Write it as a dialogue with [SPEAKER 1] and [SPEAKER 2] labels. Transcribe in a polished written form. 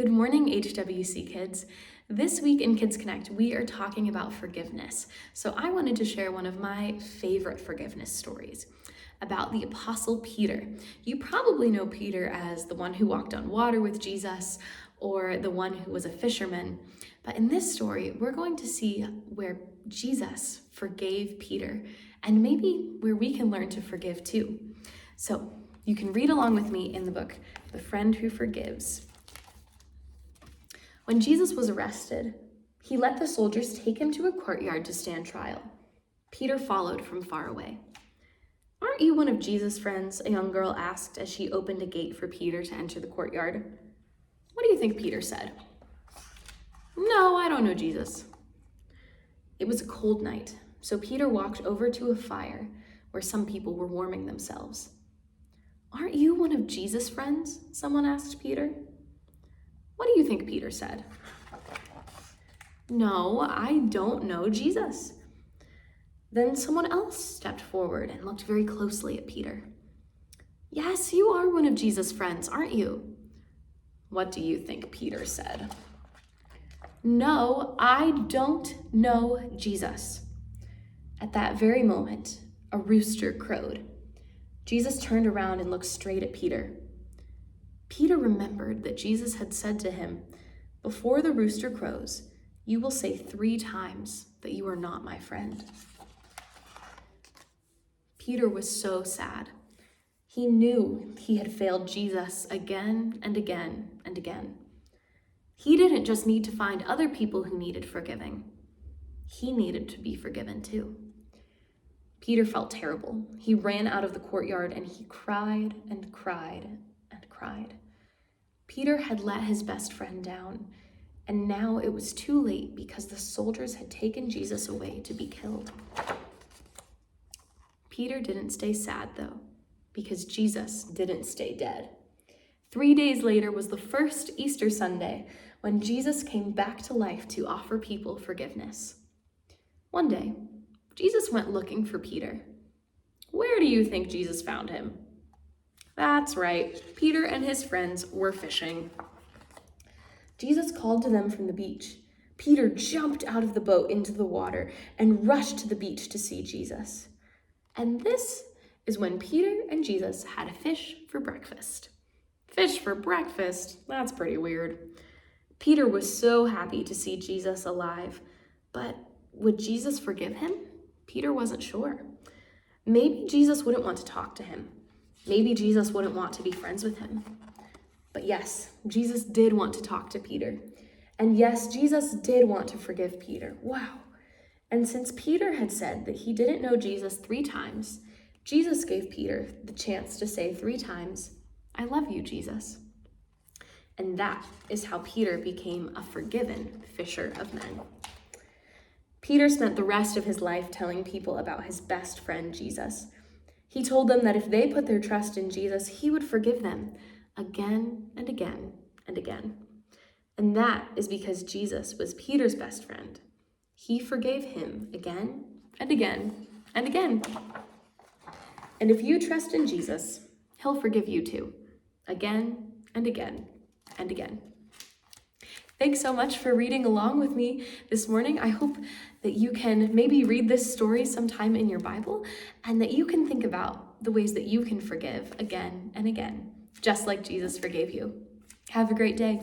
[SPEAKER 1] Good morning, HWC kids. This week in Kids Connect, we are talking about forgiveness. So I wanted to share one of my favorite forgiveness stories about the Apostle Peter. You probably know Peter as the one who walked on water with Jesus or the one who was a fisherman. But in this story, we're going to see where Jesus forgave Peter and maybe where we can learn to forgive too. So you can read along with me in the book, The Friend Who Forgives. When Jesus was arrested, he let the soldiers take him to a courtyard to stand trial. Peter followed from far away. "Aren't you one of Jesus' friends?" a young girl asked as she opened a gate for Peter to enter the courtyard. "What do you think?" Peter said. "No, I don't know Jesus." It was a cold night, so Peter walked over to a fire where some people were warming themselves. "Aren't you one of Jesus' friends?" someone asked Peter. "What do you think?" Peter said. "No, I don't know Jesus." Then someone else stepped forward and looked very closely at Peter. "Yes, you are one of Jesus' friends, aren't you?" "What do you think?" Peter said. "No, I don't know Jesus." At that very moment, a rooster crowed. Jesus turned around and looked straight at Peter. Peter remembered that Jesus had said to him, "Before the rooster crows, you will say 3 times that you are not my friend." Peter was so sad. He knew he had failed Jesus again and again and again. He didn't just need to find other people who needed forgiving. He needed to be forgiven too. Peter felt terrible. He ran out of the courtyard and he cried and cried and cried. Peter had let his best friend down, and now it was too late because the soldiers had taken Jesus away to be killed. Peter didn't stay sad though, because Jesus didn't stay dead. 3 days later was the first Easter Sunday when Jesus came back to life to offer people forgiveness. One day, Jesus went looking for Peter. Where do you think Jesus found him? That's right, Peter and his friends were fishing. Jesus called to them from the beach. Peter jumped out of the boat into the water and rushed to the beach to see Jesus. And this is when Peter and Jesus had a fish for breakfast. Fish for breakfast? That's pretty weird. Peter was so happy to see Jesus alive, but would Jesus forgive him? Peter wasn't sure. Maybe Jesus wouldn't want to talk to him. Maybe Jesus wouldn't want to be friends with him. But yes, Jesus did want to talk to Peter. And yes, Jesus did want to forgive Peter. Wow. And since Peter had said that he didn't know Jesus 3 times, Jesus gave Peter the chance to say 3 times, "I love you, Jesus." And that is how Peter became a forgiven fisher of men. Peter spent the rest of his life telling people about his best friend, Jesus. He told them that if they put their trust in Jesus, he would forgive them again and again and again. And that is because Jesus was Peter's best friend. He forgave him again and again and again. And if you trust in Jesus, he'll forgive you too, again and again and again. Thanks so much for reading along with me this morning. I hope that you can maybe read this story sometime in your Bible and that you can think about the ways that you can forgive again and again, just like Jesus forgave you. Have a great day.